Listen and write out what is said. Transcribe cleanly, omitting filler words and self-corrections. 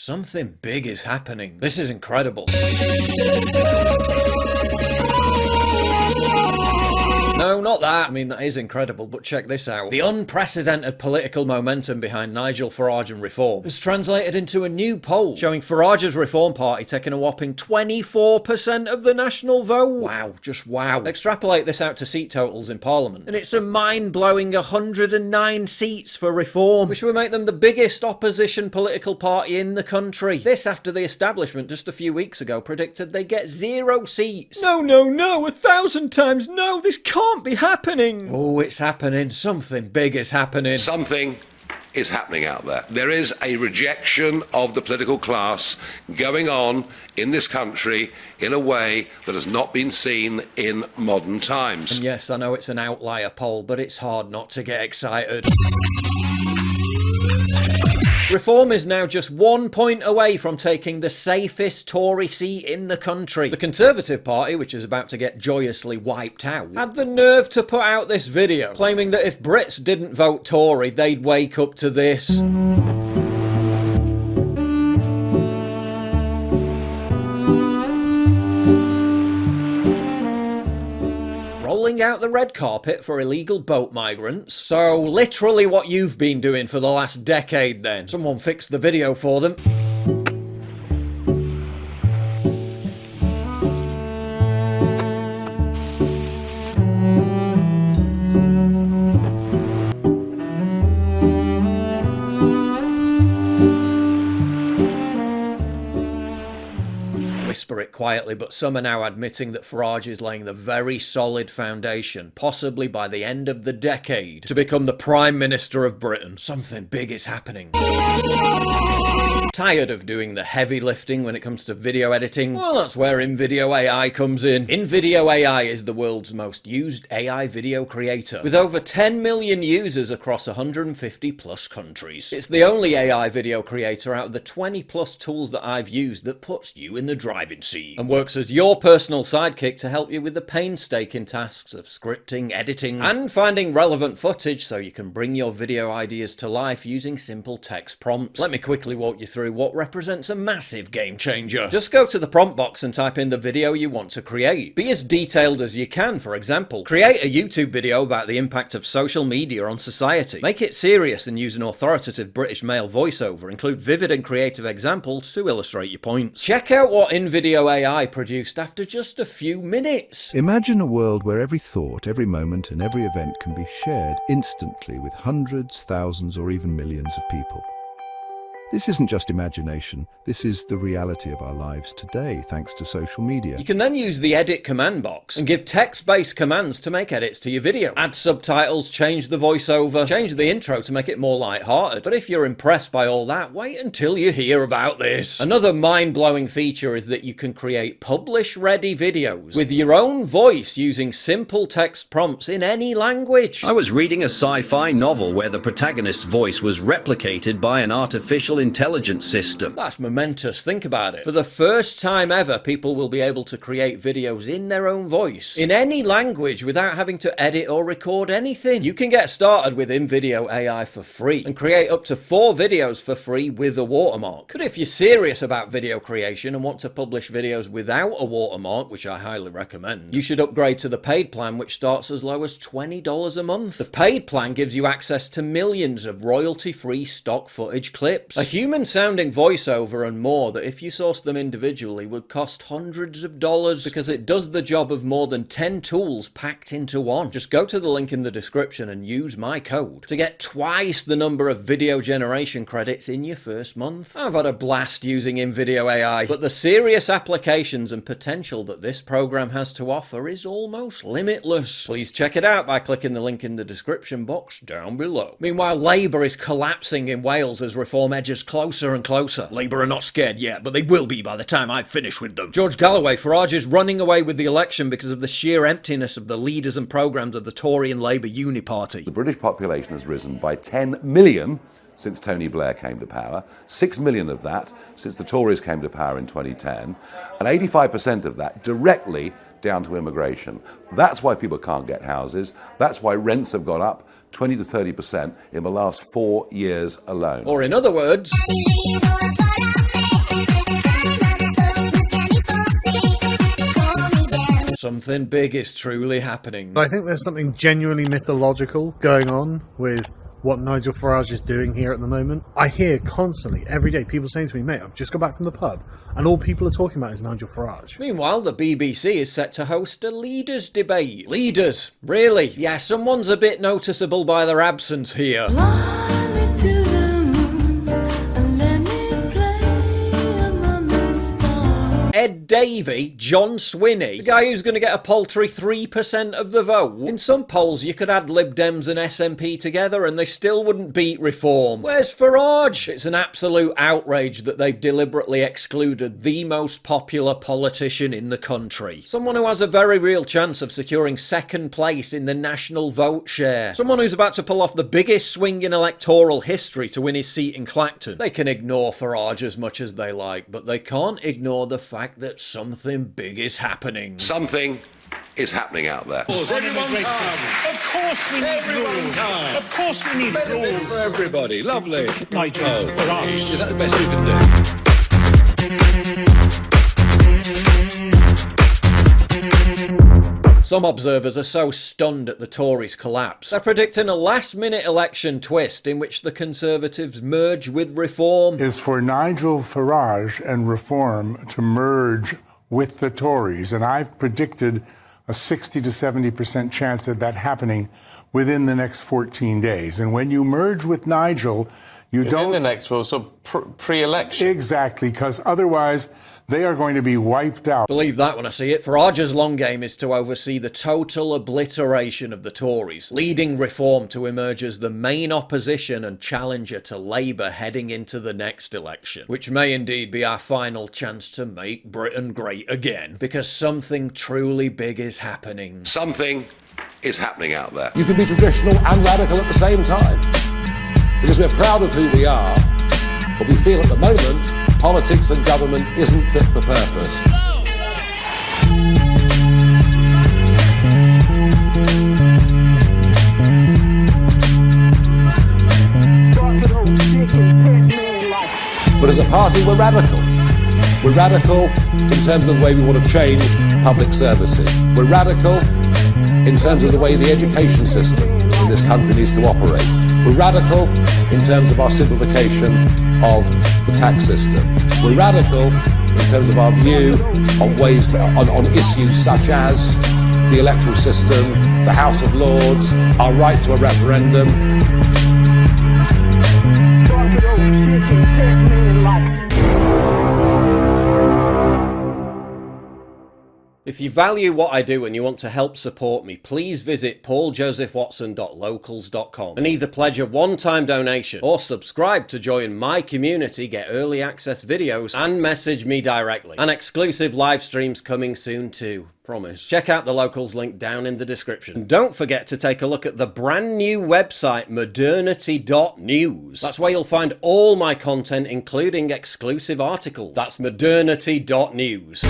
Something big is happening. This is incredible. No, not that. I mean, that is incredible, but check this out. The unprecedented political momentum behind Nigel Farage and Reform has translated into a new poll showing Farage's Reform Party taking a whopping 24% of the national vote. Wow, just wow. Extrapolate this out to seat totals in Parliament, and it's a mind-blowing 109 seats for Reform, which would make them the biggest opposition political party in the country. This after the establishment just a few weeks ago predicted they get 0 seats. No, 1,000 times no, this can't be happening. Oh, it's happening. Something big is happening. Something is happening out there. There is a rejection of the political class going on in this country in a way that has not been seen in modern times. And yes, I know it's an outlier poll, but it's hard not to get excited. Reform is now just 1 point away from taking the safest Tory seat in the country. The Conservative Party, which is about to get joyously wiped out, had the nerve to put out this video, claiming that if Brits didn't vote Tory, they'd wake up to this. Rolling out the red carpet for illegal boat migrants. So literally what you've been doing for the last decade then. Someone fixed the video for them. Whisper it quietly, but some are now admitting that Farage is laying the very solid foundation, possibly by the end of the decade, to become the Prime Minister of Britain. Something big is happening. Tired of doing the heavy lifting when it comes to video editing? Well, that's where Invideo AI comes in. Invideo AI is the world's most used AI video creator, with over 10 million users across 150 plus countries. It's the only AI video creator out of the 20 plus tools that I've used that puts you in the driving seat, and works as your personal sidekick to help you with the painstaking tasks of scripting, editing, and finding relevant footage so you can bring your video ideas to life using simple text prompts. Let me quickly walk you through what represents a massive game changer. Just go to the prompt box and type in the video you want to create. Be as detailed as you can. For example, create a YouTube video about the impact of social media on society. Make it serious and use an authoritative British male voiceover. Include vivid and creative examples to illustrate your points. Check out what Invideo AI produced after just a few minutes. Imagine a world where every thought, every moment, and every event can be shared instantly with hundreds, thousands, or even millions of people. This isn't just imagination, this is the reality of our lives today, thanks to social media. You can then use the edit command box and give text-based commands to make edits to your video. Add subtitles, change the voiceover, change the intro to make it more light-hearted. But if you're impressed by all that, wait until you hear about this. Another mind-blowing feature is that you can create publish-ready videos with your own voice using simple text prompts in any language. I was reading a sci-fi novel where the protagonist's voice was replicated by an artificial intelligence system. That's momentous, think about it. For the first time ever, people will be able to create videos in their own voice, in any language, without having to edit or record anything. You can get started with Invideo AI for free, and create up to 4 videos for free with a watermark. But if you're serious about video creation and want to publish videos without a watermark, which I highly recommend, you should upgrade to the paid plan, which starts as low as $20 a month. The paid plan gives you access to millions of royalty-free stock footage clips, a human-sounding voiceover, and more that if you source them individually would cost hundreds of dollars, because it does the job of more than 10 tools packed into one. Just go to the link in the description and use my code to get twice the number of video generation credits in your first month. I've had a blast using Invideo AI, but the serious applications and potential that this program has to offer is almost limitless. Please check it out by clicking the link in the description box down below. Meanwhile, Labour is collapsing in Wales as Reform edges closer and closer. Labour are not scared yet, but they will be by the time I finish with them. George Galloway, Farage is running away with the election because of the sheer emptiness of the leaders and programmes of the Tory and Labour Uni-Party. The British population has risen by 10 million since Tony Blair came to power, 6 million of that since the Tories came to power in 2010, and 85% of that directly down to immigration. That's why people can't get houses. That's why rents have gone up 20 to 30% in the last 4 years alone. Or in other words... Something big is truly happening. But I think there's something genuinely mythological going on with what Nigel Farage is doing here at the moment. I hear constantly, every day, people saying to me, mate, I've just got back from the pub, and all people are talking about is Nigel Farage. Meanwhile, the BBC is set to host a leaders debate. Leaders? Really? Yeah, someone's a bit noticeable by their absence here. Ed Davey, John Swinney, the guy who's going to get a paltry 3% of the vote. In some polls, you could add Lib Dems and SNP together and they still wouldn't beat Reform. Where's Farage? It's an absolute outrage that they've deliberately excluded the most popular politician in the country. Someone who has a very real chance of securing second place in the national vote share. Someone who's about to pull off the biggest swing in electoral history to win his seat in Clacton. They can ignore Farage as much as they like, but they can't ignore the fact that something big is happening. Something is happening out there. Everyone come. Of course we need rules. Of course we need rules. For everybody. Lovely. Nigel Farage. Is that the best you can do? Some observers are so stunned at the Tories' collapse, they're predicting a last-minute election twist in which the Conservatives merge with Reform. Is for Nigel Farage and Reform to merge with the Tories, and I've predicted a 60 to 70% chance of that happening within the next 14 days. And when you merge with Nigel, you don't... In the next, well, so pre-election. Exactly, because otherwise they are going to be wiped out. Believe that when I see it. Farage's long game is to oversee the total obliteration of the Tories, leading Reform to emerge as the main opposition and challenger to Labour heading into the next election, which may indeed be our final chance to make Britain great again, because something truly big is happening. Something is happening out there. You can be traditional and radical at the same time. Because we're proud of who we are, but we feel at the moment politics and government isn't fit for purpose. But as a party, we're radical. We're radical in terms of the way we want to change public services. We're radical in terms of the way the education system in this country needs to operate. We're radical in terms of our simplification of the tax system. We're radical in terms of our view on ways that on issues such as the electoral system, the House of Lords, our right to a referendum. If you value what I do and you want to help support me, please visit pauljosephwatson.locals.com and either pledge a one-time donation or subscribe to join my community, get early access videos, and message me directly. And exclusive live streams coming soon too. Promise. Check out the Locals link down in the description. And don't forget to take a look at the brand new website modernity.news. That's where you'll find all my content, including exclusive articles. That's modernity.news.